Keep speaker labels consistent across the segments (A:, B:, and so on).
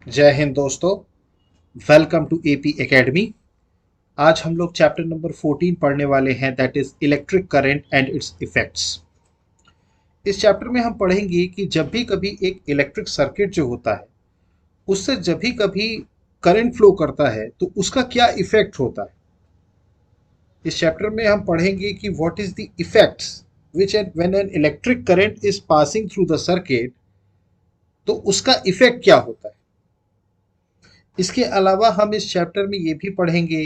A: जय हिंद दोस्तों। Welcome to AP academy. आज हम लोग चैप्टर नंबर 14 पढ़ने वाले हैं, that is electric current and its effects. इस चैप्टर में हम पढ़ेंगे कि जब भी कभी एक इलेक्ट्रिक सर्किट जो होता है उससे जब भी कभी करंट फ्लो करता है तो उसका क्या इफेक्ट होता है। इस चैप्टर में हम पढ़ेंगे कि what is the effects which and when an electric current is passing through the circuit, तो उसका इफेक्ट क्या होता है। इसके अलावा हम इस चैप्टर में ये भी पढ़ेंगे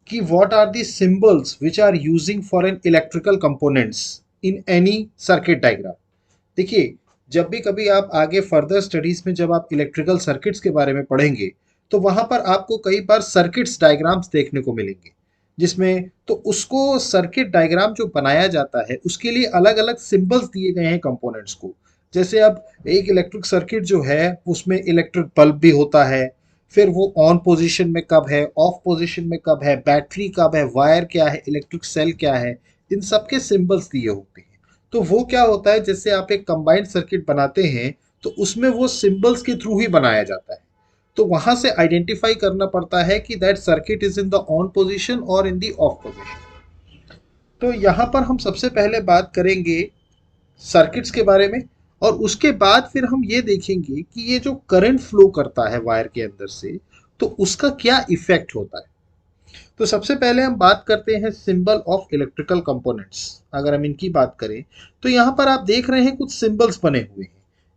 A: कि what are the symbols which are using for an electrical components in any circuit diagram. देखिए, जब भी कभी आप आगे फर्दर स्टडीज में जब आप इलेक्ट्रिकल सर्किट्स के बारे में पढ़ेंगे तो वहां पर आपको कई बार सर्किट्स डायग्राम्स देखने को मिलेंगे, जिसमें तो उसको सर्किट डायग्राम जो बनाया जाता है उसके लिए अलग अलग सिंबल्स दिए गए हैं कंपोनेंट्स को। जैसे अब एक इलेक्ट्रिक सर्किट जो है उसमें इलेक्ट्रिक बल्ब भी होता है, फिर वो ऑन पोजीशन में कब है, ऑफ पोजीशन में कब है, बैटरी कब है, वायर क्या है, इलेक्ट्रिक सेल क्या है, इन सब के सिंबल्स दिए होते हैं। तो वो क्या होता है, जैसे आप एक कंबाइंड सर्किट बनाते हैं तो उसमें वो सिंबल्स के थ्रू ही बनाया जाता है। तो वहां से आइडेंटिफाई करना पड़ता है कि that circuit is in the on position और इन द ऑफ पोजीशन। तो यहाँ पर हम सबसे पहले बात करेंगे सर्किट्स के बारे में, और उसके बाद फिर हम ये देखेंगे कि ये जो करंट फ्लो करता है वायर के अंदर से, तो उसका क्या इफेक्ट होता है। तो सबसे पहले हम बात करते हैं सिंबल ऑफ इलेक्ट्रिकल कंपोनेंट्स। अगर हम इनकी बात करें तो यहाँ पर आप देख रहे हैं कुछ सिंबल्स बने हुए हैं।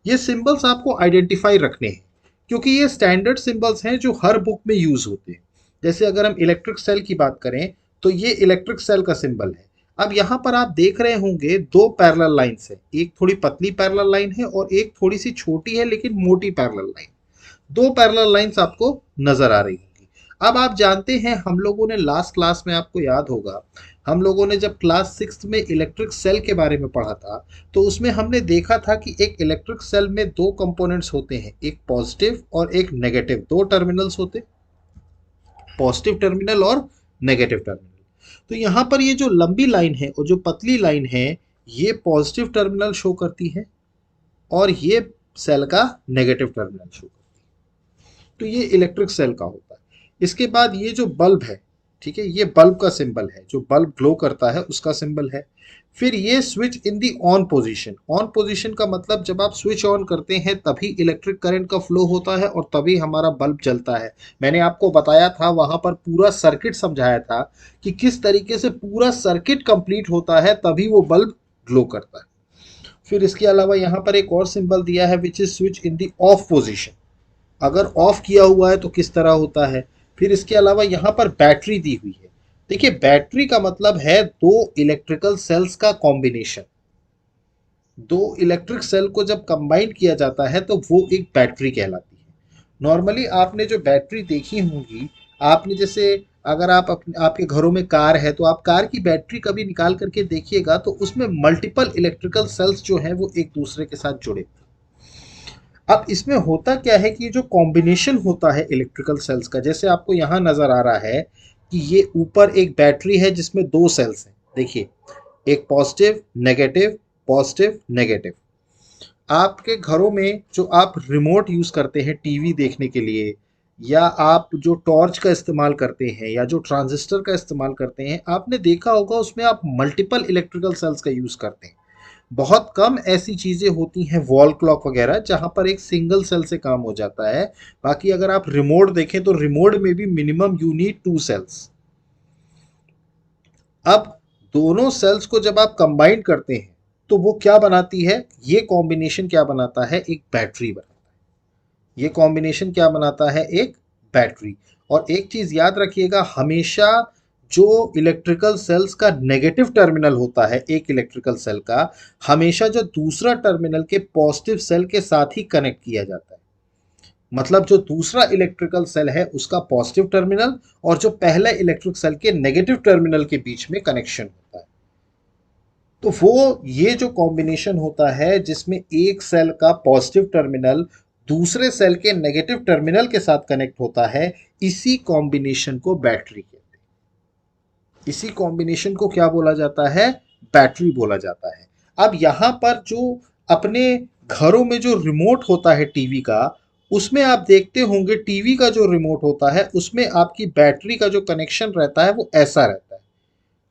A: ये सिंबल्स आपको आइडेंटिफाई रखने हैं क्योंकि ये स्टैंडर्ड सिंबल्स हैं जो हर बुक में यूज होते हैं। जैसे अगर हम इलेक्ट्रिक सेल की बात करें तो ये इलेक्ट्रिक सेल का सिंबल है। अब यहाँ पर आप देख रहे होंगे दो पैरेलल लाइंस है, एक थोड़ी पतली पैरेलल लाइन है और एक थोड़ी सी छोटी है लेकिन मोटी पैरेलल लाइन। दो पैरेलल लाइंस आपको नजर आ रही होंगी। अब आप जानते हैं, हम लोगों ने लास्ट क्लास में, आपको याद होगा, हम लोगों ने जब क्लास 6 में इलेक्ट्रिक सेल के बारे में पढ़ा था तो उसमें हमने देखा था कि एक इलेक्ट्रिक सेल में दो कंपोनेंट्स होते हैं, एक पॉजिटिव और एक नेगेटिव। दो टर्मिनल्स होते, पॉजिटिव टर्मिनल और नेगेटिव टर्मिनल। तो यहाँ पर ये जो लंबी लाइन है और जो पतली लाइन है ये पॉजिटिव टर्मिनल शो करती है और ये सेल का नेगेटिव टर्मिनल शो करती है। तो ये इलेक्ट्रिक सेल का होता है। इसके बाद ये जो बल्ब है, ठीक है, ये बल्ब का सिंबल है, जो बल्ब ग्लो करता है उसका सिंबल है। फिर ये switch in the on position. On position का मतलब जब आप स्विच ऑन करते हैं तभी इलेक्ट्रिक करंट का फ्लो होता है और तभी हमारा बल्ब जलता है। मैंने आपको बताया था, वहां पर पूरा सर्किट समझाया था कि किस तरीके से पूरा सर्किट कंप्लीट होता है तभी वो बल्ब ग्लो करता है। फिर इसके अलावा यहाँ पर एक और सिंबल दिया है which is switch in the of position. अगर ऑफ किया हुआ है तो किस तरह होता है। फिर इसके अलावा यहाँ पर बैटरी दी हुई है। देखिए, बैटरी का मतलब है दो इलेक्ट्रिकल सेल्स का कॉम्बिनेशन। दो इलेक्ट्रिक सेल को जब कंबाइन किया जाता है तो वो एक बैटरी कहलाती है। नॉर्मली आपने जो बैटरी देखी होंगी, आपने जैसे, अगर आप आपके घरों में कार है तो आप कार की बैटरी कभी निकाल करके देखिएगा तो उसमें मल्टीपल इलेक्ट्रिकल सेल्स जो हैं वो एक दूसरे के साथ जुड़े। अब इसमें होता क्या है कि जो कॉम्बिनेशन होता है इलेक्ट्रिकल सेल्स का, जैसे आपको यहाँ नजर आ रहा है कि ये ऊपर एक बैटरी है जिसमें दो सेल्स हैं। देखिए, एक पॉजिटिव नेगेटिव, पॉजिटिव नेगेटिव। आपके घरों में जो आप रिमोट यूज करते हैं टीवी देखने के लिए, या आप जो टॉर्च का इस्तेमाल करते हैं या जो ट्रांजिस्टर का इस्तेमाल करते हैं, आपने देखा होगा उसमें आप मल्टीपल इलेक्ट्रिकल सेल्स का यूज करते हैं। बहुत कम ऐसी चीजें होती हैं वॉल क्लॉक वगैरह जहां पर एक सिंगल सेल से काम हो जाता है। बाकी अगर आप रिमोट देखें तो रिमोट में भी minimum you need two cells. अब दोनों सेल्स को जब आप कंबाइन करते हैं तो वो क्या बनाती है, ये कॉम्बिनेशन क्या बनाता है, एक बैटरी बनाता है। ये कॉम्बिनेशन क्या बनाता है, एक बैटरी। और एक चीज याद रखिएगा, हमेशा जो इलेक्ट्रिकल सेल्स का नेगेटिव टर्मिनल होता है एक इलेक्ट्रिकल सेल का, हमेशा जो दूसरा टर्मिनल के पॉजिटिव सेल के साथ ही कनेक्ट किया जाता है। मतलब जो दूसरा इलेक्ट्रिकल सेल है उसका पॉजिटिव टर्मिनल और जो पहला इलेक्ट्रिक सेल के नेगेटिव टर्मिनल के बीच में कनेक्शन होता है। तो वो ये जो कॉम्बिनेशन होता है जिसमें एक सेल का पॉजिटिव टर्मिनल दूसरे सेल के नेगेटिव टर्मिनल के साथ कनेक्ट होता है, इसी कॉम्बिनेशन को बैटरी कहते हैं। इसी कॉम्बिनेशन को क्या बोला जाता है, बैटरी बोला जाता है। अब यहाँ पर जो अपने घरों में जो रिमोट होता है टीवी का, उसमें आप देखते होंगे टीवी का जो रिमोट होता है उसमें आपकी बैटरी का जो कनेक्शन रहता है वो ऐसा रहता है।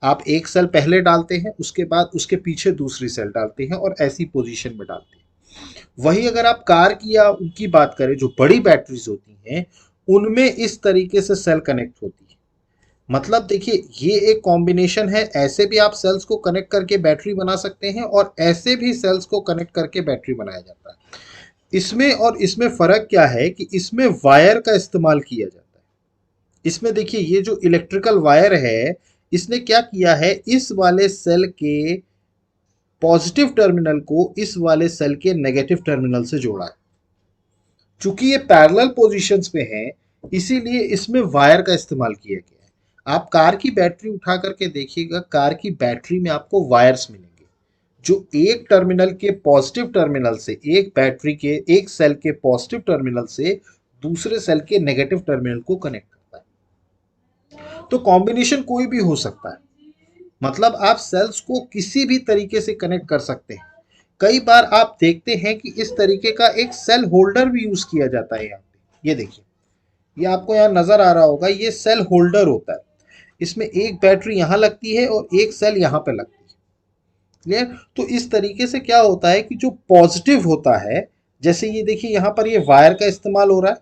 A: आप एक सेल पहले डालते हैं, उसके बाद उसके पीछे दूसरी सेल डालते हैं और ऐसी पोजीशन में डालते हैं। वही अगर आप कार की या उनकी बात करें जो बड़ी बैटरीज होती हैं, उनमें इस तरीके से सेल कनेक्ट होती है। मतलब देखिए ये एक कॉम्बिनेशन है, ऐसे भी आप सेल्स को कनेक्ट करके बैटरी बना सकते हैं और ऐसे भी सेल्स को कनेक्ट करके बैटरी बनाया जाता है। इसमें और इसमें फर्क क्या है कि इसमें वायर का इस्तेमाल किया जाता है। इसमें देखिए ये जो इलेक्ट्रिकल वायर है, इसने क्या किया है, इस वाले सेल के पॉजिटिव टर्मिनल को इस वाले सेल के नेगेटिव टर्मिनल से जोड़ा है। चूंकि ये पैरेलल पोजीशंस पे हैं, इसीलिए इसमें वायर का इस्तेमाल किया गया है। आप कार की बैटरी उठा करके देखिएगा, कार की बैटरी में आपको वायर्स मिलेंगे जो एक टर्मिनल के पॉजिटिव टर्मिनल से, एक बैटरी के एक सेल के पॉजिटिव टर्मिनल से दूसरे सेल के नेगेटिव टर्मिनल को कनेक्ट करता है। तो कॉम्बिनेशन कोई भी हो सकता है, मतलब आप सेल्स को किसी भी तरीके से कनेक्ट कर सकते हैं। कई बार आप देखते हैं कि इस तरीके का एक सेल होल्डर भी यूज किया जाता है। यहाँ पे ये देखिए, ये आपको यहाँ नजर आ रहा होगा, ये सेल होल्डर होता है। इसमें एक बैटरी यहाँ लगती है और एक सेल यहाँ पे लगती है। क्लियर? तो इस तरीके से क्या होता है कि जो पॉजिटिव होता है, जैसे ये देखिए यहाँ पर ये वायर का इस्तेमाल हो रहा है,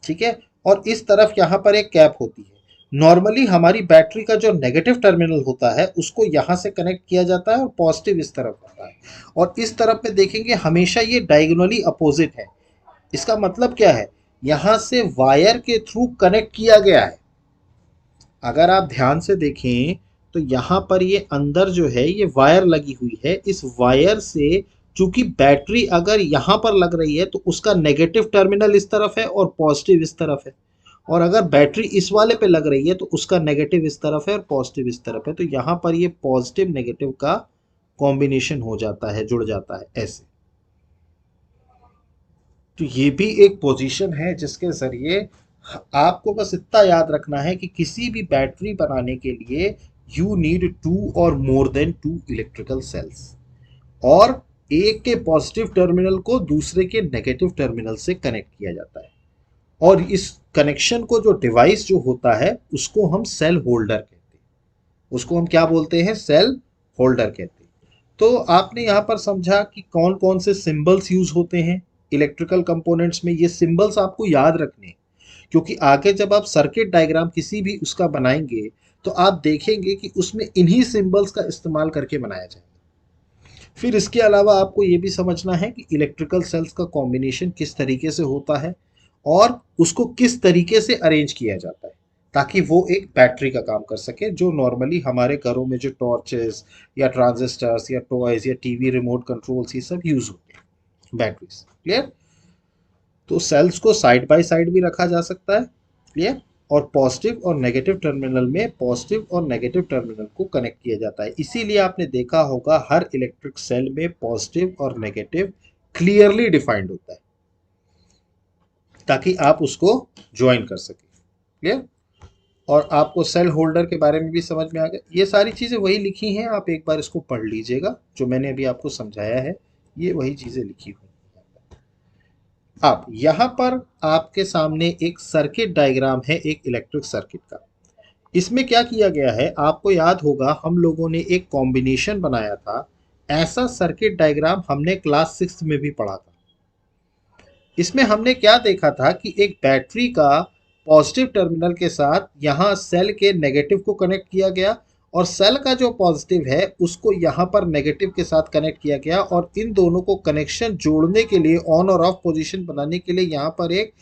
A: ठीक है, और इस तरफ यहाँ पर एक कैप होती है। नॉर्मली हमारी बैटरी का जो नेगेटिव टर्मिनल होता है उसको यहाँ से कनेक्ट किया जाता है और पॉजिटिव इस तरफ होता है, और इस तरफ में देखेंगे हमेशा ये डायगोनली अपोजिट है। इसका मतलब क्या है, यहाँ से वायर के थ्रू कनेक्ट किया गया है। अगर आप ध्यान से देखें तो यहाँ पर ये अंदर जो है ये वायर लगी हुई है। इस वायर से चूंकि बैटरी अगर यहाँ पर लग रही है तो उसका नेगेटिव टर्मिनल इस तरफ है और पॉजिटिव इस तरफ है, और अगर बैटरी इस वाले पे लग रही है तो उसका नेगेटिव इस तरफ है और पॉजिटिव इस तरफ है। तो यहाँ पर ये पॉजिटिव नेगेटिव का कॉम्बिनेशन हो जाता है, जुड़ जाता है ऐसे। तो ये भी एक पोजीशन है जिसके जरिए आपको बस इतना याद रखना है कि किसी भी बैटरी बनाने के लिए यू नीड टू और more than two electrical cells, और एक के पॉजिटिव टर्मिनल को दूसरे के नेगेटिव टर्मिनल से कनेक्ट किया जाता है, और इस कनेक्शन को जो डिवाइस जो होता है उसको हम सेल होल्डर कहते हैं। उसको हम क्या बोलते हैं, सेल होल्डर कहते हैं। तो आपने यहाँ पर समझा कि कौन कौन से सिंबल्स यूज होते हैं इलेक्ट्रिकल कंपोनेंट्स में। ये सिंबल्स आपको याद रखने हैं, क्योंकि आगे जब आप सर्किट डायग्राम किसी भी उसका बनाएंगे तो आप देखेंगे कि उसमें इन्हीं सिंबल्स का इस्तेमाल करके बनाया जाएगा। फिर इसके अलावा आपको ये भी समझना है कि इलेक्ट्रिकल सेल्स का कॉम्बिनेशन किस तरीके से होता है और उसको किस तरीके से अरेंज किया जाता है ताकि वो एक बैटरी का काम कर सके, जो नॉर्मली हमारे घरों में जो टॉर्चेस या ट्रांजिस्टर्स या टॉयज या टीवी रिमोट कंट्रोल्स ये सब यूज होते हैं बैटरीज। क्लियर? तो सेल्स को साइड बाय साइड भी रखा जा सकता है। क्लियर? और पॉजिटिव और नेगेटिव टर्मिनल में पॉजिटिव और नेगेटिव टर्मिनल को कनेक्ट किया जाता है। इसीलिए आपने देखा होगा हर इलेक्ट्रिक सेल में पॉजिटिव और नेगेटिव क्लियरली डिफाइंड होता है ताकि आप उसको ज्वाइन कर सके। क्लियर? और आपको सेल होल्डर के बारे में भी समझ में आ गया। ये सारी चीज़ें वही लिखी हैं, आप एक बार इसको पढ़ लीजिएगा, जो मैंने अभी आपको समझाया है ये वही चीज़ें लिखी हुई। अब यहाँ पर आपके सामने एक सर्किट डायग्राम है एक इलेक्ट्रिक सर्किट का। इसमें क्या किया गया है, आपको याद होगा हम लोगों ने एक कॉम्बिनेशन बनाया था। ऐसा सर्किट डायग्राम हमने क्लास 6 में भी पढ़ा था। इसमें हमने क्या देखा था कि एक बैटरी का पॉजिटिव टर्मिनल के साथ यहाँ सेल के नेगेटिव को कनेक्ट किया गया, और सेल का जो पॉजिटिव है उसको यहाँ पर नेगेटिव के साथ कनेक्ट किया गया, और इन दोनों को कनेक्शन जोड़ने के लिए ऑन और ऑफ पोजीशन बनाने के लिए यहाँ पर एक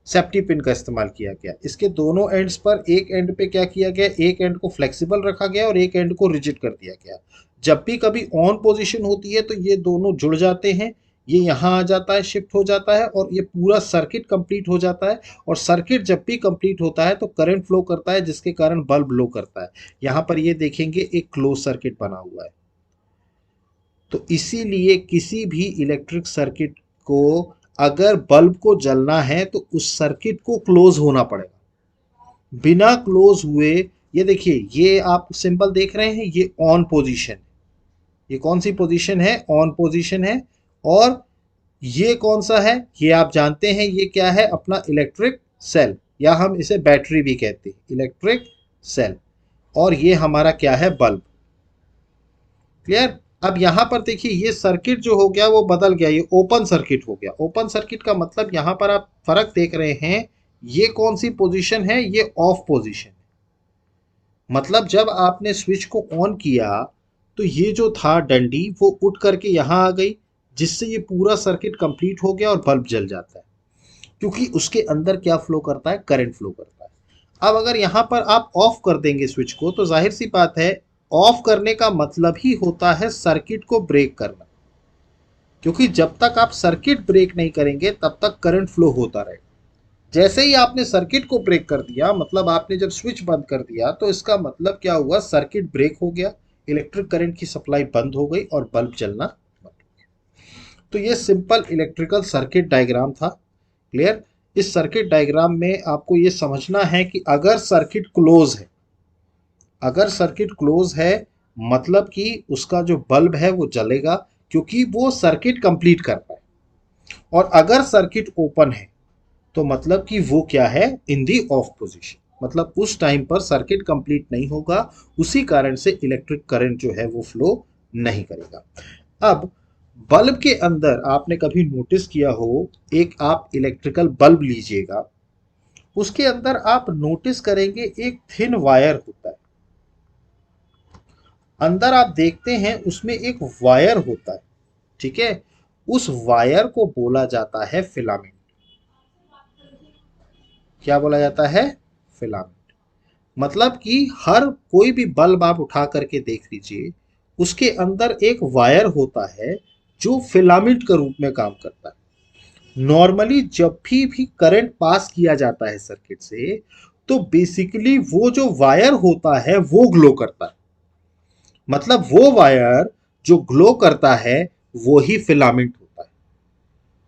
A: सेफ्टी पिन का इस्तेमाल किया गया। इसके दोनों एंड्स पर एक एंड पे क्या किया गया, एक एंड को फ्लेक्सिबल रखा गया और एक एंड को रिजिड कर दिया गया। जब भी कभी ऑन पोजीशन होती है तो ये दोनों जुड़ जाते हैं, ये यहाँ आ जाता है, शिफ्ट हो जाता है, और ये पूरा सर्किट कंप्लीट हो जाता है। और सर्किट जब भी कंप्लीट होता है तो करंट फ्लो करता है जिसके कारण बल्ब ग्लो करता है। यहाँ पर ये देखेंगे एक क्लोज सर्किट बना हुआ है। तो इसीलिए किसी भी इलेक्ट्रिक सर्किट को अगर बल्ब को जलना है तो उस सर्किट को क्लोज होना पड़ेगा। बिना क्लोज हुए, ये देखिए ये आप सिंबल देख रहे हैं, ये ऑन पोजीशन, ये कौन सी पोजीशन है, ऑन पोजीशन है, और ये कौन सा है, ये आप जानते हैं, ये क्या है, अपना इलेक्ट्रिक सेल, या हम इसे बैटरी भी कहते हैं, इलेक्ट्रिक सेल। और ये हमारा क्या है, बल्ब। क्लियर। अब यहां पर देखिए ये सर्किट जो हो गया वो बदल गया, ये ओपन सर्किट हो गया। ओपन सर्किट का मतलब यहां पर आप फर्क देख रहे हैं, ये कौन सी पोजीशन है, ये ऑफ पोजीशन। मतलब जब आपने स्विच को ऑन किया तो ये जो था डंडी वो उठ करके यहाँ आ गई, जिससे ये पूरा सर्किट कंप्लीट हो गया और बल्ब जल जाता है, क्योंकि उसके अंदर क्या फ्लो करता है, करंट फ्लो करता है। अब अगर यहाँ पर आप ऑफ कर देंगे स्विच को, तो जाहिर सी बात है ऑफ करने का मतलब ही होता है सर्किट को ब्रेक करना, क्योंकि जब तक आप सर्किट ब्रेक नहीं करेंगे तब तक करंट फ्लो होता रहेगा। जैसे ही आपने सर्किट को ब्रेक कर दिया, मतलब आपने जब स्विच बंद कर दिया, तो इसका मतलब क्या हुआ, सर्किट ब्रेक हो गया, इलेक्ट्रिक करंट की सप्लाई बंद हो गई और बल्ब जलना बंद हो गया। तो ये सिंपल इलेक्ट्रिकल सर्किट डायग्राम था। क्लियर। इस सर्किट डायग्राम में आपको ये समझना है कि अगर सर्किट क्लोज है, अगर सर्किट क्लोज है मतलब कि उसका जो बल्ब है वो जलेगा, क्योंकि वो सर्किट कंप्लीट कर रहा है। और अगर सर्किट ओपन है तो मतलब कि वो क्या है, इन दी ऑफ पोजीशन, मतलब उस टाइम पर सर्किट कंप्लीट नहीं होगा, उसी कारण से इलेक्ट्रिक करंट जो है वो फ्लो नहीं करेगा। अब बल्ब के अंदर आपने कभी नोटिस किया हो, एक आप इलेक्ट्रिकल बल्ब लीजिएगा, उसके अंदर आप नोटिस करेंगे एक थिन वायर होता है, अंदर आप देखते हैं उसमें एक वायर होता है, ठीक है। उस वायर को बोला जाता है फिलामेंट। क्या बोला जाता है, फिलामेंट। मतलब कि हर कोई भी बल्ब आप उठा करके देख लीजिए, उसके अंदर एक वायर होता है जो फिलामेंट के रूप में काम करता है। नॉर्मली जब भी करंट पास किया जाता है सर्किट से, तो बेसिकली वो जो वायर होता है वो ग्लो करता है, मतलब वो वायर जो ग्लो करता है वो ही फिलामेंट होता है।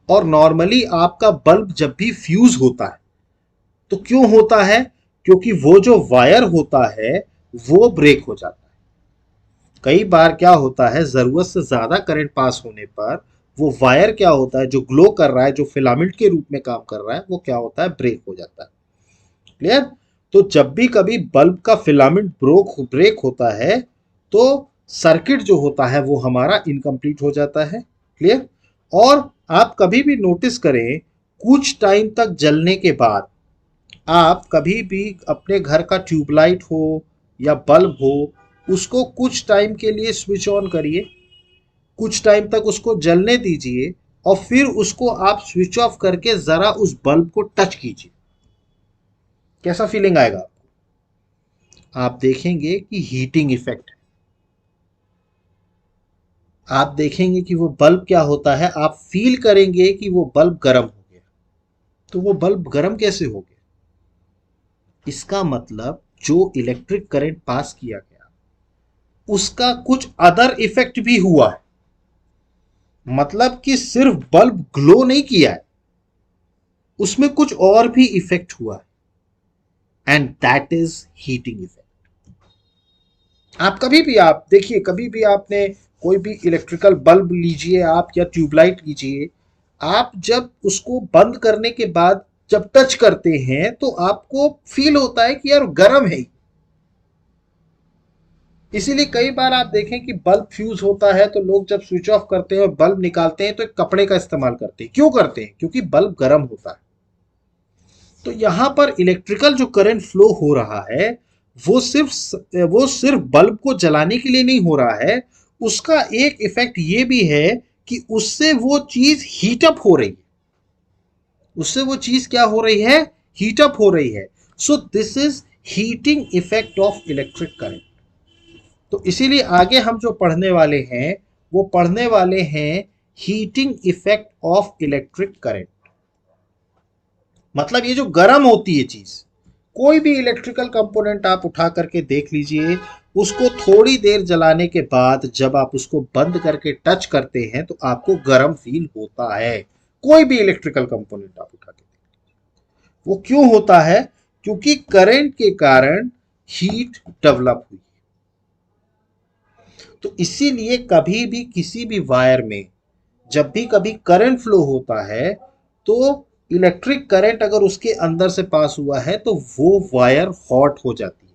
A: और नॉर्मली आपका बल्ब जब भी फ्यूज होता है तो क्यों होता है, क्योंकि वो जो वायर होता है वो ब्रेक हो जाता है। कई बार क्या होता है, जरूरत से ज्यादा करंट पास होने पर वो वायर क्या होता है, जो ग्लो कर रहा है, जो फिलामेंट के रूप में काम कर रहा है, वो क्या होता है, ब्रेक हो जाता है। क्लियर। तो जब भी कभी बल्ब का फिलामेंट ब्रेक होता है तो सर्किट जो होता है वो हमारा इनकम्प्लीट हो जाता है। क्लियर। और आप कभी भी नोटिस करें, कुछ टाइम तक जलने के बाद आप कभी भी अपने घर का ट्यूबलाइट हो या बल्ब हो, उसको कुछ टाइम के लिए स्विच ऑन करिए, कुछ टाइम तक उसको जलने दीजिए, और फिर उसको आप स्विच ऑफ करके जरा उस बल्ब को टच कीजिए, कैसा फीलिंग आएगा, आप देखेंगे कि हीटिंग इफेक्ट है। आप देखेंगे कि वो बल्ब क्या होता है, आप फील करेंगे कि वो बल्ब गर्म हो गया। तो वो बल्ब गर्म कैसे हो गया, इसका मतलब जो इलेक्ट्रिक करंट पास किया गया उसका कुछ अदर इफेक्ट भी हुआ है, मतलब कि सिर्फ बल्ब ग्लो नहीं किया है, उसमें कुछ और भी इफेक्ट हुआ है, and that is heating effect. आप कभी भी आप देखिए, कभी भी आपने कोई भी इलेक्ट्रिकल बल्ब लीजिए आप, या ट्यूबलाइट लीजिए, आप जब उसको बंद करने के बाद जब टच करते हैं तो आपको फील होता है कि यार गर्म है। इसीलिए कई बार आप देखें कि बल्ब फ्यूज होता है तो लोग जब स्विच ऑफ करते हैं और बल्ब निकालते हैं तो एक कपड़े का इस्तेमाल करते हैं। क्यों करते हैं, क्योंकि बल्ब गर्म होता है। तो यहां पर इलेक्ट्रिकल जो करंट फ्लो हो रहा है वो सिर्फ बल्ब को जलाने के लिए नहीं हो रहा है, उसका एक इफेक्ट ये भी है कि उससे वो चीज हीटअप हो रही है, उससे वो चीज क्या हो रही है, हीटअप हो रही है। So this is heating effect of electric current. तो इसीलिए आगे हम जो पढ़ने वाले हैं वो पढ़ने वाले हैं heating effect of electric current. मतलब ये जो गर्म होती है चीज, कोई भी इलेक्ट्रिकल कंपोनेंट आप उठा करके देख लीजिए, उसको थोड़ी देर जलाने के बाद जब आप उसको बंद करके टच करते हैं तो आपको गर्म फील होता है। कोई भी इलेक्ट्रिकल कंपोनेंट आप उठा के, वो क्यों होता है, क्योंकि करंट के कारण हीट डेवलप हुई। तो इसीलिए कभी भी किसी भी वायर में जब भी कभी करंट फ्लो होता है तो इलेक्ट्रिक करंट अगर उसके अंदर से पास हुआ है तो वो वायर हॉट हो जाती है।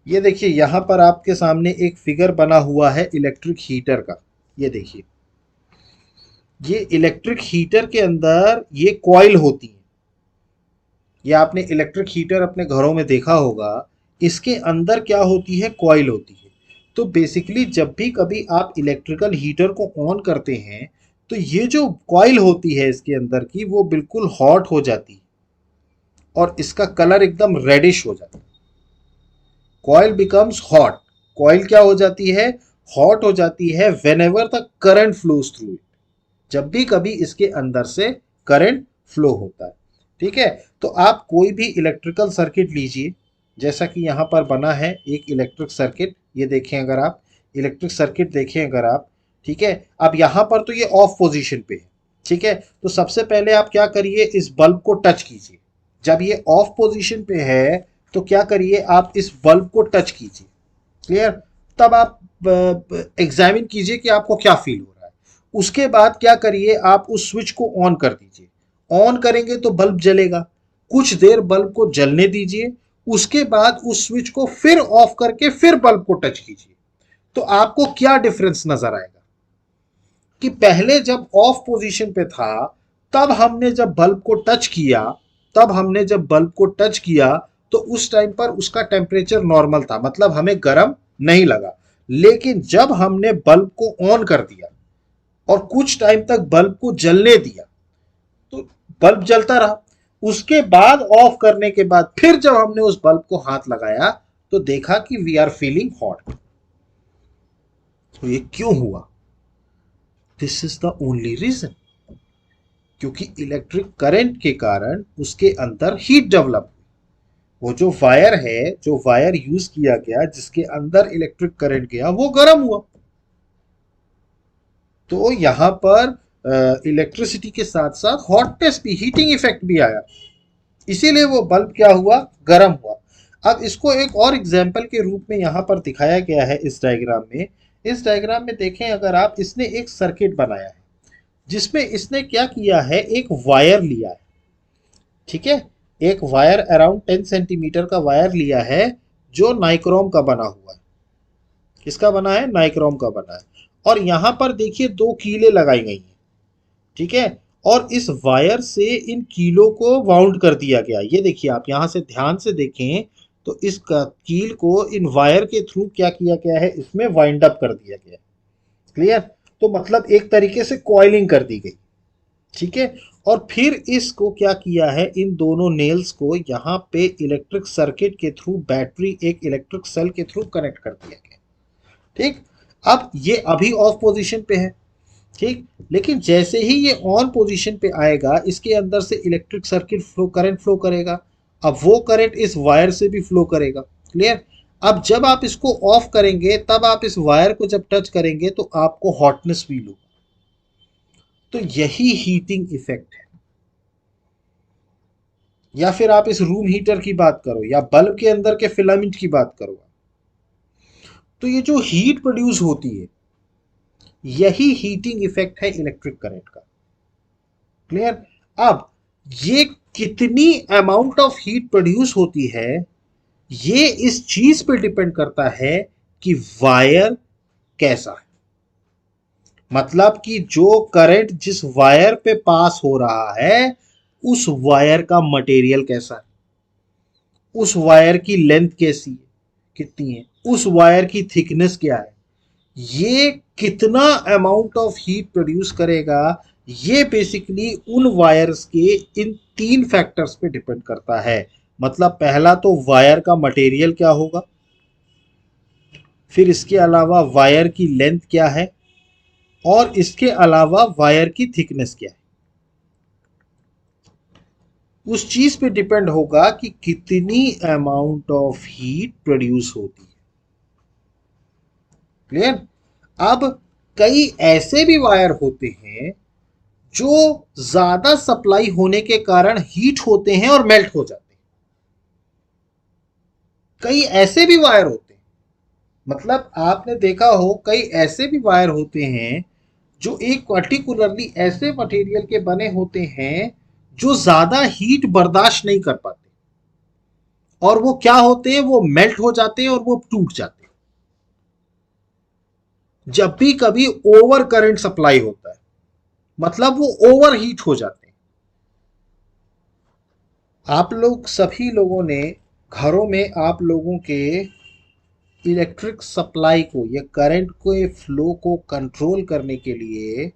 A: ये देखिए यहां पर आपके सामने एक फिगर बना हुआ है इलेक्ट्रिक हीटर का। ये देखिए, ये इलेक्ट्रिक हीटर के अंदर ये कॉइल होती है। ये आपने इलेक्ट्रिक हीटर अपने घरों में देखा होगा। इसके अंदर क्या होती है? कॉइल होती है। तो बेसिकली जब भी कभी आप इलेक्ट्रिकल हीटर को ऑन करते हैं तो ये जो कॉइल होती है इसके अंदर की वो बिल्कुल हॉट हो जाती है और इसका कलर एकदम रेडिश हो जाता है। Coil becomes hot. कॉइल क्या हो जाती है? हॉट हो जाती है when ever the current flows through it. जब भी कभी इसके अंदर से करंट फ्लो होता है। ठीक है, तो आप कोई भी इलेक्ट्रिकल सर्किट लीजिए, जैसा कि यहां पर बना है एक इलेक्ट्रिक सर्किट। ये देखें अगर आप इलेक्ट्रिक सर्किट देखें अगर आप, ठीक है, अब यहां पर तो ये ऑफ पोजीशन पे है। ठीक है, तो सबसे पहले आप क्या करिए, इस बल्ब को टच कीजिए। जब ये ऑफ पोजीशन पे है तो क्या करिए, आप इस बल्ब को टच कीजिए। क्लियर? तब आप एग्जामिन कीजिए कि आपको क्या फील हो रहा है। उसके बाद क्या करिए, आप उस स्विच को ऑन कर दीजिए। ऑन करेंगे तो बल्ब जलेगा। कुछ देर बल्ब को जलने दीजिए। उसके बाद उस स्विच को फिर ऑफ करके फिर बल्ब को टच कीजिए। तो आपको क्या डिफरेंस नजर आएगा कि पहले जब ऑफ पोजीशन पे था तब हमने जब बल्ब को टच किया, तब हमने जब बल्ब को टच किया तो उस टाइम पर उसका टेम्परेचर नॉर्मल था, मतलब हमें गर्म नहीं लगा। लेकिन जब हमने बल्ब को ऑन कर दिया और कुछ टाइम तक बल्ब को जलने दिया तो बल्ब जलता रहा। उसके बाद ऑफ करने के बाद फिर जब हमने उस बल्ब को हाथ लगाया तो देखा कि वी आर फीलिंग हॉट। तो ये क्यों हुआ? This is the only reason, क्योंकि इलेक्ट्रिक करंट के कारण उसके अंदर हीट डेवलप। वो जो वायर है, जो वायर यूज किया गया जिसके अंदर इलेक्ट्रिक करंट गया वो गर्म हुआ। तो यहां पर इलेक्ट्रिसिटी के साथ साथ हॉटनेस भी, हीटिंग इफेक्ट भी आया, इसीलिए वो बल्ब क्या हुआ? गर्म हुआ। अब इसको एक और एग्जाम्पल के रूप में यहां पर दिखाया गया है इस डायग्राम में। इस डायग्राम में देखें अगर आप, इसने एक सर्किट बनाया है जिसमें इसने क्या किया है, एक वायर लिया है। ठीक है, एक वायर अराउंड 10 सेंटीमीटर का वायर लिया है जो नाइक्रोम का बना हुआ है। किसका बना है? नाइक्रोम का बना है। और यहां पर देखिए दो कीलें लगाई गई हैं। ठीक है, और इस वायर से इन कीलों को वाउंड कर दिया गया। ये देखिए आप यहां से ध्यान से देखें तो इस कील को इन वायर के थ्रू क्या किया गया है, इसमें वाइंड अप कर दिया गया। क्लियर? तो मतलब एक तरीके से कॉइलिंग कर दी गई। ठीक है, और फिर इसको क्या किया है, इन दोनों नेल्स को यहाँ पे इलेक्ट्रिक सर्किट के थ्रू, बैटरी एक इलेक्ट्रिक सेल के थ्रू कनेक्ट कर दिया गया। ठीक, अब ये अभी ऑफ पोजीशन पे है। ठीक, लेकिन जैसे ही ये ऑन पोजीशन पे आएगा इसके अंदर से electric circuit flow, current flow करेगा। अब वो करंट इस वायर से भी फ्लो करेगा। क्लियर? अब जब आप इसको ऑफ करेंगे तब आप इस वायर को जब टच करेंगे तो आपको हॉटनेस फील होगा। तो यही हीटिंग इफेक्ट है। या फिर आप इस रूम हीटर की बात करो या बल्ब के अंदर के फिलामेंट की बात करो, तो ये जो हीट प्रोड्यूस होती है यही हीटिंग इफेक्ट है इलेक्ट्रिक करंट का। क्लियर? अब ये कितनी अमाउंट ऑफ हीट प्रोड्यूस होती है ये इस चीज पे डिपेंड करता है कि वायर कैसा है। मतलब कि जो करंट जिस वायर पे पास हो रहा है उस वायर का मटेरियल कैसा है, उस वायर की लेंथ कैसी है, कितनी है, उस वायर की थिकनेस क्या है, ये कितना अमाउंट ऑफ हीट प्रोड्यूस करेगा, ये बेसिकली उन वायर्स के इन तीन फैक्टर्स पे डिपेंड करता है। मतलब पहला तो वायर का मटेरियल क्या होगा, फिर इसके अलावा वायर की लेंथ क्या है, और इसके अलावा वायर की थिकनेस क्या है। उस चीज पे डिपेंड होगा कि कितनी अमाउंट ऑफ हीट प्रोड्यूस होती है। क्लियर? अब कई ऐसे भी वायर होते हैं जो ज्यादा सप्लाई होने के कारण हीट होते हैं और मेल्ट हो जाते हैं। कई ऐसे भी वायर होते हैं, मतलब आपने देखा हो कई ऐसे भी वायर होते हैं जो एक पर्टिकुलरली ऐसे मटेरियल के बने होते हैं जो ज्यादा हीट बर्दाश्त नहीं कर पाते, और वो क्या होते हैं, वो मेल्ट हो जाते हैं और वो टूट जाते हैं जब भी कभी ओवर करंट सप्लाई होता है, मतलब वो ओवर हीट हो जाते हैं। आप लोग सभी लोगों ने घरों में आप लोगों के इलेक्ट्रिक सप्लाई को या करंट के फ्लो को कंट्रोल करने के लिए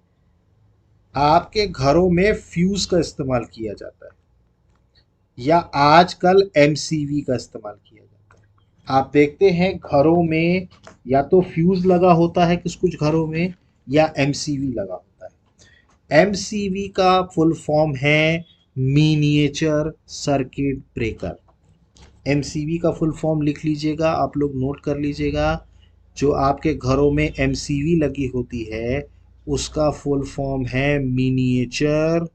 A: आपके घरों में फ्यूज का इस्तेमाल किया जाता है, या आजकल एमसीवी का इस्तेमाल किया जाता है। आप देखते हैं घरों में या तो फ्यूज लगा होता है कुछ कुछ घरों में, या एमसीवी लगा होता है। एमसीवी का फुल फॉर्म है मिनिएचर सर्किट ब्रेकर। एमसीवी का फुल फॉर्म लिख लीजिएगा, आप लोग नोट कर लीजिएगा। जो आपके घरों में एमसीवी लगी होती है उसका फुल फॉर्म है miniature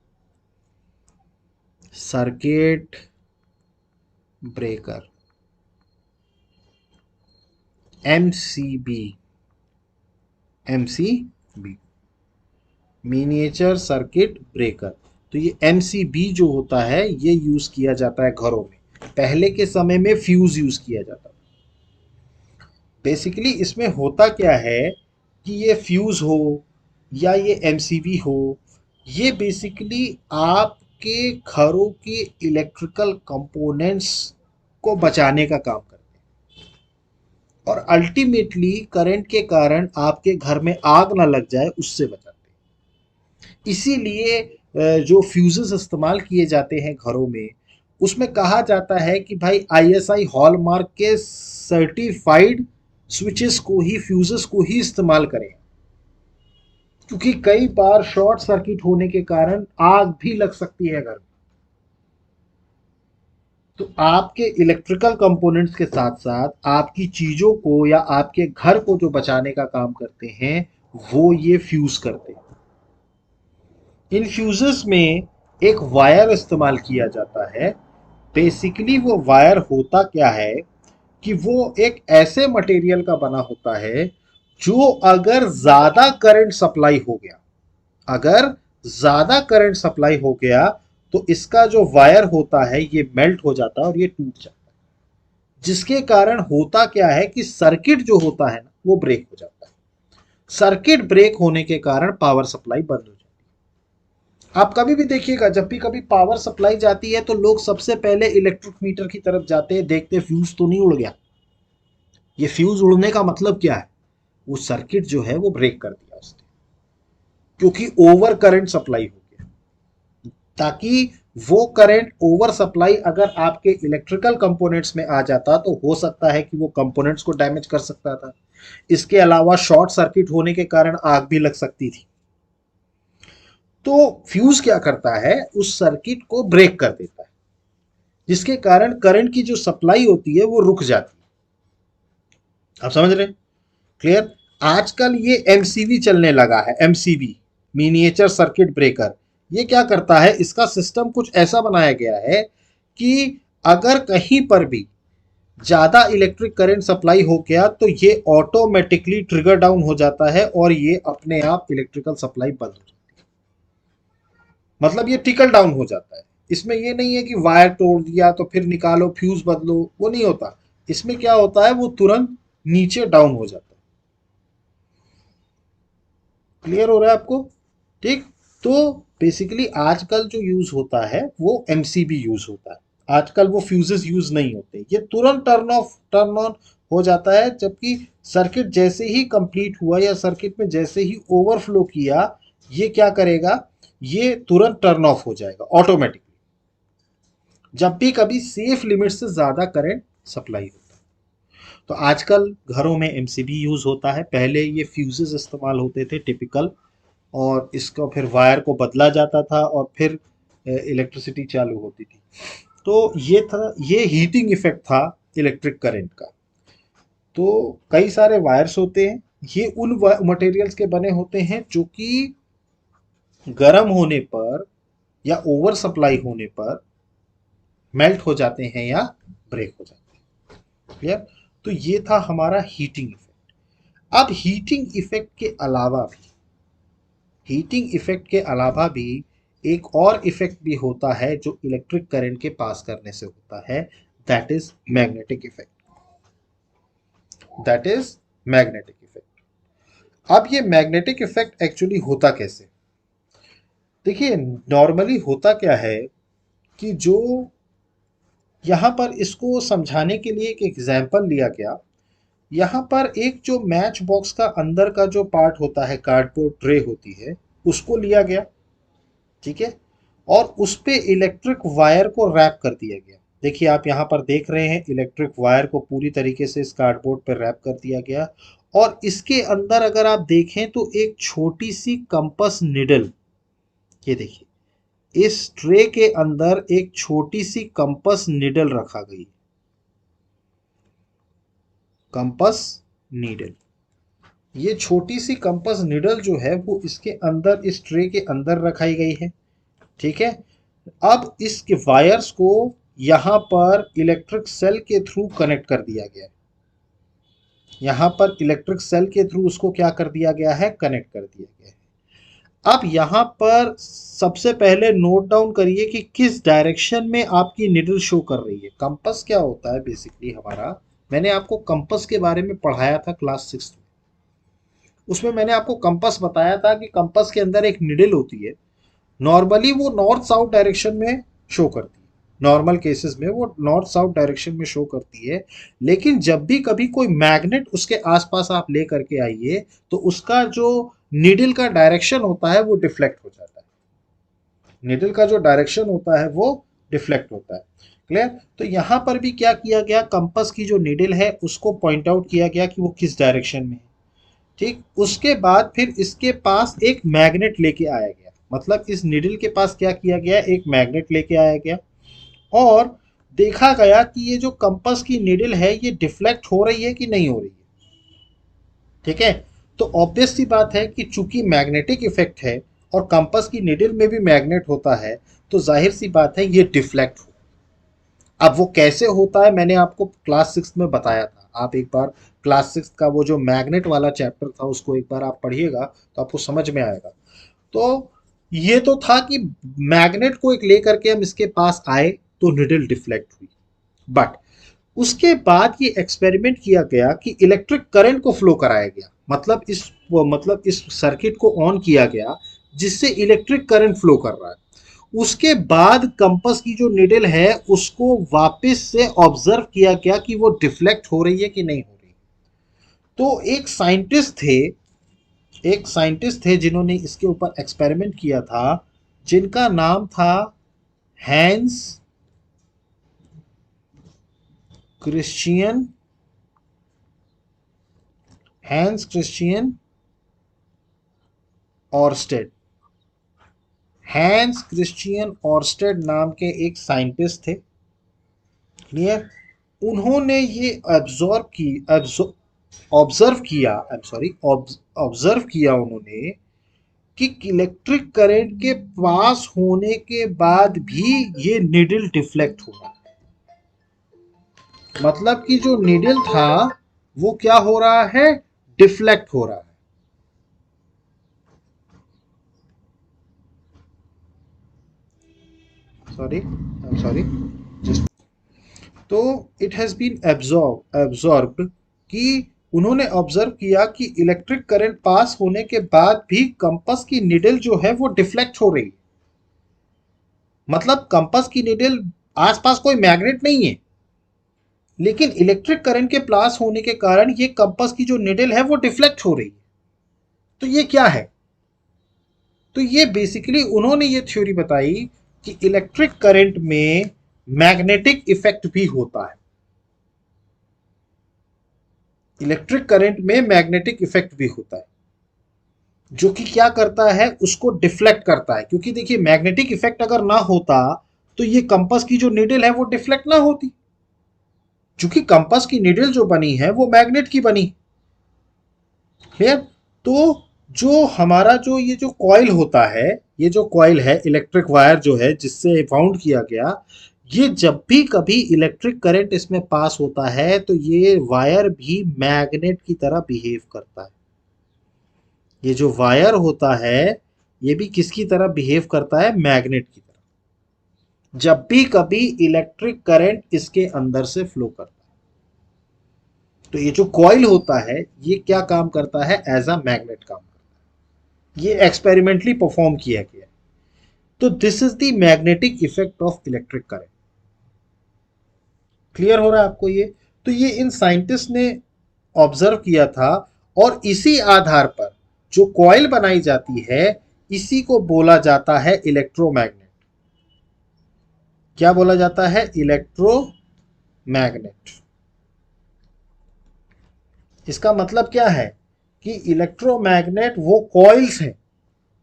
A: circuit breaker, MCB. MCB miniature circuit breaker. तो ये एमसीबी जो होता है ये यूज किया जाता है घरों में। पहले के समय में फ्यूज यूज किया जाता था। बेसिकली इसमें होता क्या है कि ये फ्यूज हो या ये एमसीबी हो, ये बेसिकली आपके घरों के इलेक्ट्रिकल कंपोनेंट्स को बचाने का काम करते हैं, और अल्टीमेटली करंट के कारण आपके घर में आग ना लग जाए उससे बचाते हैं। इसीलिए जो फ्यूजेस इस्तेमाल किए जाते हैं घरों में, उसमें कहा जाता है कि भाई आईएसआई हॉलमार्क के सर्टिफाइड स्विचेस को ही, फ्यूजेस को ही इस्तेमाल करें, क्योंकि कई बार शॉर्ट सर्किट होने के कारण आग भी लग सकती है घर में। तो आपके इलेक्ट्रिकल कंपोनेंट्स के साथ साथ आपकी चीजों को या आपके घर को जो बचाने का काम करते हैं वो ये फ्यूज करते हैं। इन फ्यूजेस में एक वायर इस्तेमाल किया जाता है। बेसिकली वो वायर होता क्या है कि वो एक ऐसे मटेरियल का बना होता है जो अगर ज्यादा करंट सप्लाई हो गया, अगर ज्यादा करंट सप्लाई हो गया तो इसका जो वायर होता है ये मेल्ट हो जाता है और ये टूट जाता है, जिसके कारण होता क्या है कि सर्किट जो होता है ना वो ब्रेक हो जाता है। सर्किट ब्रेक होने के कारण पावर सप्लाई बंद हो जाती है। आप कभी भी देखिएगा जब भी कभी पावर सप्लाई जाती है तो लोग सबसे पहले इलेक्ट्रिक मीटर की तरफ जाते हैं, देखते फ्यूज तो नहीं उड़ गया। ये फ्यूज उड़ने का मतलब क्या है, वो सर्किट जो है वो ब्रेक कर दिया उसने, क्योंकि ओवर करंट सप्लाई हो गया। ताकि वो करंट ओवर सप्लाई अगर आपके इलेक्ट्रिकल कंपोनेंट्स में आ जाता तो हो सकता है कि वो कंपोनेंट्स को डैमेज कर सकता था। इसके अलावा शॉर्ट सर्किट होने के कारण आग भी लग सकती थी। तो फ्यूज क्या करता है, उस सर्किट को ब्रेक कर देता है, जिसके कारण करंट की जो सप्लाई होती है वो रुक जाती है। आप समझ रहे हैं? क्लियर? आजकल ये एमसीबी चलने लगा है, एमसीबी मिनिएचर सर्किट ब्रेकर। ये क्या करता है, इसका सिस्टम कुछ ऐसा बनाया गया है कि अगर कहीं पर भी ज्यादा इलेक्ट्रिक करंट सप्लाई हो गया तो ये ऑटोमेटिकली ट्रिगर डाउन हो जाता है और ये अपने आप इलेक्ट्रिकल सप्लाई बंद हो जाती है। मतलब ये टिकल डाउन हो जाता है। इसमें ये नहीं है कि वायर तोड़ दिया तो फिर निकालो फ्यूज बदलो, वो नहीं होता। इसमें क्या होता है, वो तुरंत नीचे डाउन हो जाता है। क्लियर हो रहा है आपको? ठीक। तो बेसिकली आजकल जो यूज होता है वो एमसीबी यूज होता है। आजकल वो फ्यूजेस यूज नहीं होते, ये तुरंत टर्न ऑफ टर्न ऑन हो जाता है। जबकि सर्किट जैसे ही कंप्लीट हुआ या सर्किट में जैसे ही ओवरफ्लो किया, ये क्या करेगा, ये तुरंत टर्न ऑफ हो जाएगा ऑटोमेटिकली, जब भी कभी सेफ लिमिट से ज्यादा करंट सप्लाई होता है। तो आजकल घरों में एमसीबी यूज होता है। पहले ये फ्यूजेस इस्तेमाल होते थे टिपिकल, और इसको फिर वायर को बदला जाता था और फिर इलेक्ट्रिसिटी चालू होती थी। तो ये था, ये हीटिंग इफेक्ट था इलेक्ट्रिक करंट का। तो कई सारे वायर्स होते हैं, ये उन मटेरियल्स के बने होते हैं जो कि गर्म होने पर या ओवर सप्लाई होने पर मेल्ट हो जाते हैं या ब्रेक हो जाते हैं। क्लियर? तो ये था हमारा हीटिंग इफेक्ट। अब हीटिंग इफेक्ट के अलावा भी हीटिंग इफेक्ट के अलावा भी एक और इफेक्ट भी होता है जो इलेक्ट्रिक करंट के पास करने से होता है, that is magnetic effect. That is magnetic effect. अब ये मैग्नेटिक इफेक्ट एक्चुअली होता कैसे? देखिए, नॉर्मली होता क्या है कि जो यहाँ पर इसको समझाने के लिए एक एग्जाम्पल लिया गया। यहाँ पर एक जो मैच बॉक्स का अंदर का जो पार्ट होता है, कार्डबोर्ड ट्रे होती है, उसको लिया गया, ठीक है, और उस पे इलेक्ट्रिक वायर को रैप कर दिया गया। देखिए, आप यहाँ पर देख रहे हैं इलेक्ट्रिक वायर को पूरी तरीके से इस कार्डबोर्ड पर रैप कर दिया गया, और इसके अंदर अगर आप देखें तो एक छोटी सी कंपस निडल, ये देखिए, इस ट्रे के अंदर एक छोटी सी कंपस निडल रखा गई। कंपस नीडल, ये छोटी सी कंपस निडल जो है वो इसके अंदर, इस ट्रे के अंदर रखाई गई है, ठीक है। अब इसके वायर्स को यहां पर इलेक्ट्रिक सेल के थ्रू कनेक्ट कर दिया गया है। यहां पर इलेक्ट्रिक सेल के थ्रू उसको क्या कर दिया गया है? कनेक्ट कर दिया गया है। अब यहां पर सबसे पहले नोट डाउन करिए कि किस डायरेक्शन में आपकी निडल शो कर रही है। कंपास क्या होता है बेसिकली हमारा, मैंने आपको कंपास के बारे में पढ़ाया था क्लास 6 में। उसमें मैंने आपको कंपास बताया था कि कंपास के अंदर एक निडल होती है। नॉर्मली वो नॉर्थ साउथ डायरेक्शन में शो करती है, नॉर्मल केसेस में वो नॉर्थ साउथ डायरेक्शन में शो करती है। लेकिन जब भी कभी कोई मैग्नेट उसके आसपास आप ले करके आइए तो उसका जो नीडल का डायरेक्शन होता है वो डिफ्लेक्ट हो जाता है। नीडल का जो डायरेक्शन होता है वो डिफ्लेक्ट होता है। क्लियर? तो यहां पर भी क्या किया गया, कंपास की जो नीडल है उसको पॉइंट आउट किया गया कि वो किस डायरेक्शन में है, ठीक। उसके बाद फिर इसके पास एक मैग्नेट लेके आया गया, मतलब इस निडल के पास क्या किया गया, एक मैग्नेट लेके आया गया, और देखा गया कि ये जो कंपास की निडल है ये डिफ्लेक्ट हो रही है कि नहीं हो रही है, ठीक है। तो ऑब्वियस सी बात है कि चूंकि मैग्नेटिक इफेक्ट है और कंपास की निडल में भी मैग्नेट होता है, तो जाहिर सी बात है ये डिफ्लेक्ट हो। अब वो कैसे होता है मैंने आपको क्लास 6 में बताया था। आप एक बार क्लास 6 का वो जो मैग्नेट वाला चैप्टर था उसको एक बार आप पढ़िएगा तो आपको समझ में आएगा। तो ये तो था कि मैग्नेट को एक लेकर के हम इसके पास आए तो निडल डिफ्लेक्ट हुई, बट उसके बाद ये एक्सपेरिमेंट किया गया कि इलेक्ट्रिक करंट को फ्लो कराया गया, मतलब इस सर्किट को ऑन किया गया जिससे इलेक्ट्रिक करंट फ्लो कर रहा है। उसके बाद कंपास की जो निडल है उसको वापस से ऑब्जर्व किया गया कि वो डिफ्लेक्ट हो रही है कि नहीं हो रही। तो एक साइंटिस्ट थे जिन्होंने इसके ऊपर एक्सपेरिमेंट किया था, जिनका नाम था Hans Christian Oersted. Hans Christian Oersted नाम के एक साइंटिस्ट थे, क्लियर। उन्होंने ये ऑब्जर्व किया उन्होंने कि इलेक्ट्रिक करंट के पास होने के बाद भी ये निडल डिफ्लेक्ट हुआ, मतलब कि जो निडल था वो क्या हो रहा है, डिफ्लेक्ट हो रहा है। सॉरी जस्ट, तो इट हैज बीन एब्जॉर्ब्ड कि उन्होंने ऑब्जर्व किया कि इलेक्ट्रिक करंट पास होने के बाद भी कंपास की निडल जो है वो डिफ्लेक्ट हो रही है। मतलब कंपास की निडल, आसपास कोई मैग्नेट नहीं है, लेकिन इलेक्ट्रिक करंट के पास होने के कारण ये कंपास की जो निडल है वो डिफ्लेक्ट हो रही है। तो ये क्या है? तो ये बेसिकली उन्होंने ये थ्योरी बताई कि इलेक्ट्रिक करंट में मैग्नेटिक इफेक्ट भी होता है। इलेक्ट्रिक करंट में मैग्नेटिक इफेक्ट भी होता है जो कि क्या करता है, उसको डिफ्लेक्ट करता है। क्योंकि देखिए, मैग्नेटिक इफेक्ट अगर ना होता तो ये कंपास की जो नीडल है वो डिफ्लेक्ट ना होती, क्योंकि कंपास की नीडल जो बनी है वो मैग्नेट की बनी, क्लियर। तो जो हमारा जो ये जो कॉइल होता है, ये जो कॉइल है, इलेक्ट्रिक वायर जो है जिससे बाउंड किया गया, ये जब भी कभी इलेक्ट्रिक करंट इसमें पास होता है तो ये वायर भी मैग्नेट की तरह बिहेव करता है। ये जो वायर होता है ये भी किसकी तरह बिहेव करता है? मैग्नेट की तरह। जब भी कभी इलेक्ट्रिक करंट इसके अंदर से फ्लो करता है तो ये जो कॉइल होता है ये क्या काम करता है? एज अ मैग्नेट काम करता है। ये एक्सपेरिमेंटली परफॉर्म किया गया है। तो this is the magnetic effect of electric current. Clear हो रहा है आपको ये? तो ये इन साइंटिस्ट ने ऑब्जर्व किया था और इसी आधार पर जो कॉइल बनाई जाती है इसी को बोला जाता है इलेक्ट्रोमैग्नेट। क्या बोला जाता है? इलेक्ट्रोमैग्नेट। इसका मतलब क्या है कि इलेक्ट्रोमैग्नेट वो कॉइल्स हैं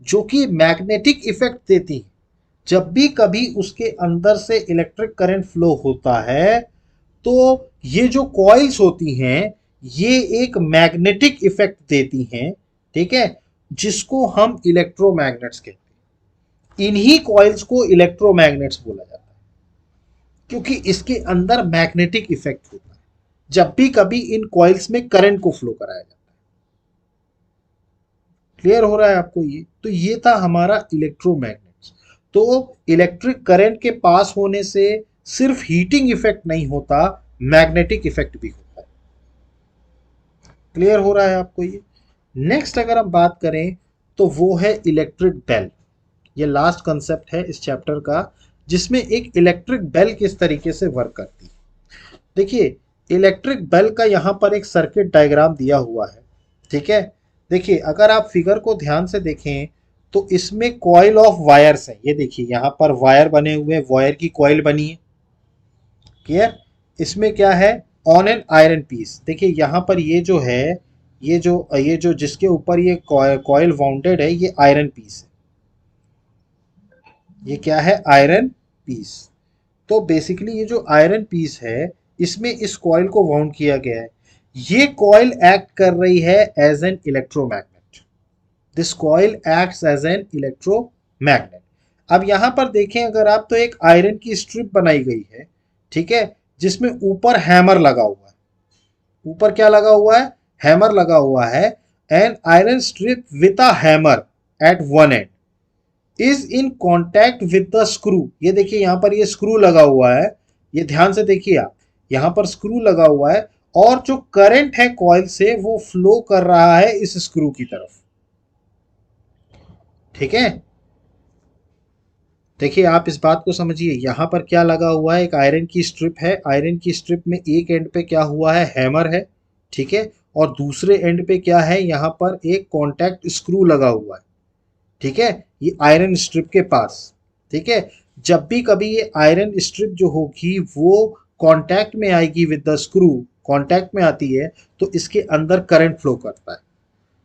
A: जो कि मैग्नेटिक इफेक्ट देती हैं। जब भी कभी उसके अंदर से इलेक्ट्रिक करंट फ्लो होता है तो ये जो कॉइल्स होती हैं ये एक मैग्नेटिक इफेक्ट देती हैं, ठीक है, जिसको हम इलेक्ट्रोमैग्नेट्स कहते हैं। इन्हीं कॉइल्स को इलेक्ट्रोमैग्नेट्स बोला जाता है क्योंकि इसके अंदर मैग्नेटिक इफेक्ट होता है जब भी कभी इन कॉइल्स में करंट को फ्लो कराया जाता है। क्लियर हो रहा है आपको ये? तो ये था हमारा इलेक्ट्रोमैग्नेट्स। तो इलेक्ट्रिक करंट के पास होने से सिर्फ हीटिंग इफेक्ट नहीं होता, मैग्नेटिक इफेक्ट भी होता है। क्लियर हो रहा है आपको ये? नेक्स्ट अगर हम बात करें तो वो है इलेक्ट्रिक बेल। ये लास्ट कंसेप्ट है इस चैप्टर का जिसमें एक इलेक्ट्रिक बेल किस तरीके से वर्क करती है। देखिए इलेक्ट्रिक बेल का यहां पर एक सर्किट डायग्राम दिया हुआ है, ठीक है। देखिए अगर आप फिगर को ध्यान से देखें तो इसमें कॉइल ऑफ वायर्स है। ये देखिए यहां पर वायर बने हुए, वायर की कॉइल बनी है। क्लियर? इसमें क्या है? On an iron piece. देखिए यहां पर ये जो है, ये जो जिसके ऊपर ये कॉइल वाउंडेड है ये आयरन पीस है। ये क्या है? Iron piece. तो बेसिकली ये जो आयरन पीस है इसमें इस कॉइल को वाउंड किया गया है। ये कॉइल एक्ट कर रही है as an electromagnet. This coil acts as an electromagnet. अब यहां पर देखें अगर आप तो एक आयरन की स्ट्रिप बनाई गई है, ठीक है, जिसमें ऊपर हैमर लगा हुआ है। ऊपर क्या लगा हुआ है? हैमर लगा हुआ है। An iron strip with a hammer at one end is in contact with the screw. ये देखिए यहां पर ये स्क्रू लगा हुआ है। ये ध्यान से देखिए आप, यहां पर स्क्रू लगा हुआ है और जो करंट है कॉइल से वो फ्लो कर रहा है इस स्क्रू की तरफ, ठीक है। देखिए आप इस बात को समझिए, यहां पर क्या लगा हुआ है? एक आयरन की स्ट्रिप है। आयरन की स्ट्रिप में एक एंड पे क्या हुआ है? हैमर है, ठीक है, और दूसरे एंड पे क्या है? यहां पर एक कॉन्टैक्ट स्क्रू लगा हुआ है, ठीक है, ये आयरन स्ट्रिप के पास, ठीक है। जब भी कभी ये आयरन स्ट्रिप जो होगी वो कांटेक्ट में आएगी विद द स्क्रू, कांटेक्ट में आती है तो इसके अंदर करंट फ्लो करता है।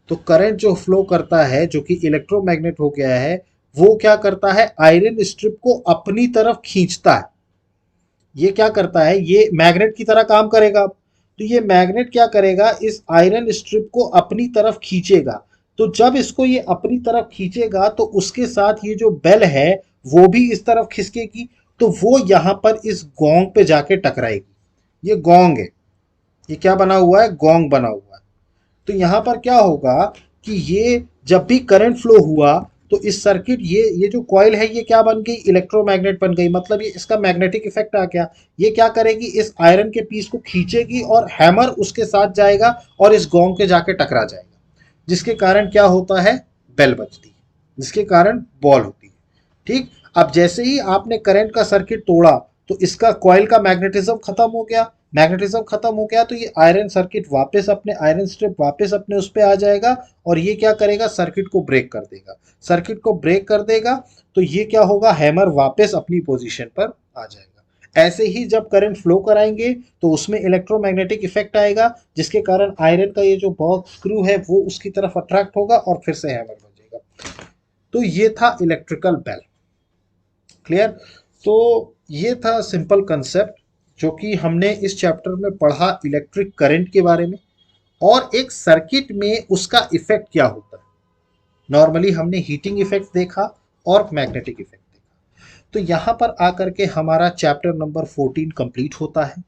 A: तो करंट जो फ्लो करता है जो कि इलेक्ट्रोमैग्नेट हो गया है वो क्या करता है? आयरन स्ट्रिप को अपनी तरफ खींचता है। ये क्या करता है? ये मैग्नेट की तरह काम करेगा। तो ये मैग्नेट क्या करेगा? इस आयरन स्ट्रिप को अपनी तरफ खींचेगा। तो जब इसको ये अपनी तरफ खींचेगा तो उसके साथ ये जो बेल है वो भी इस तरफ खिसकेगी, तो वो यहां पर इस गोंग पे जाके टकराएगी। ये गोंग है, ये क्या बना हुआ है? गोंग बना हुआ है। तो यहां पर क्या होगा कि ये जब भी करंट फ्लो हुआ तो इस सर्किट ये जो कॉइल है ये क्या बन गई? इलेक्ट्रोमैग्नेट बन गई। मतलब ये इसका मैग्नेटिक इफेक्ट आ गया। ये क्या करेगी? इस आयरन के पीस को खींचेगी और हैमर उसके साथ जाएगा और इस गोंग के जाके टकरा जाएगा, जिसके कारण क्या होता है? बेल बजती है, जिसके कारण बॉल होती है। ठीक। अब जैसे ही आपने करंट का सर्किट तोड़ा तो इसका कॉइल का मैग्नेटिज्म खत्म हो गया। मैग्नेटिज्म खत्म हो गया तो ये आयरन सर्किट वापस अपने आयरन स्ट्रिप वापस अपने उस पे आ जाएगा और ये क्या करेगा? सर्किट को ब्रेक कर देगा। सर्किट को ब्रेक कर देगा तो ये क्या होगा? हैमर वापस अपनी पोजीशन पर आ जाएगा। ऐसे ही जब करंट फ्लो कराएंगे तो उसमें इलेक्ट्रोमैग्नेटिक इफेक्ट आएगा जिसके कारण आयरन का ये जो बॉक्स स्क्रू है वो उसकी तरफ अट्रैक्ट होगा और फिर से हैमर बजेगा। तो ये था इलेक्ट्रिकल बेल। क्लियर? तो ये था सिंपल कंसेप्ट जो कि हमने इस चैप्टर में पढ़ा इलेक्ट्रिक करंट के बारे में और एक सर्किट में उसका इफेक्ट क्या होता है। नॉर्मली हमने हीटिंग इफेक्ट देखा और मैग्नेटिक इफेक्ट देखा। तो यहां पर आकर के हमारा चैप्टर नंबर 14 कंप्लीट होता है।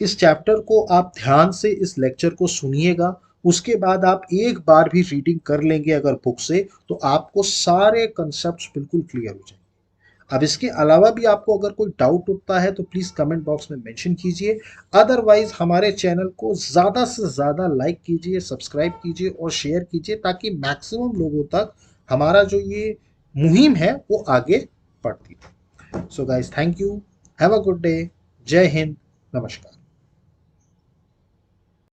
A: इस चैप्टर को आप ध्यान से इस लेक्चर को सुनिएगा उसके बाद आप एक बार भी रीडिंग कर लेंगे अगर बुक से, तो आपको सारे कंसेप्ट बिल्कुल क्लियर हो जाएंगे। अब इसके अलावा भी आपको अगर कोई डाउट उठता है तो प्लीज़ कमेंट बॉक्स में मेंशन कीजिए। अदरवाइज हमारे चैनल को ज़्यादा से ज़्यादा लाइक कीजिए, सब्सक्राइब कीजिए और शेयर कीजिए, ताकि मैक्सिमम लोगों तक हमारा जो ये मुहिम है वो आगे बढ़ती है। So guys, thank you, have a good day, जय हिंद, नमस्कार।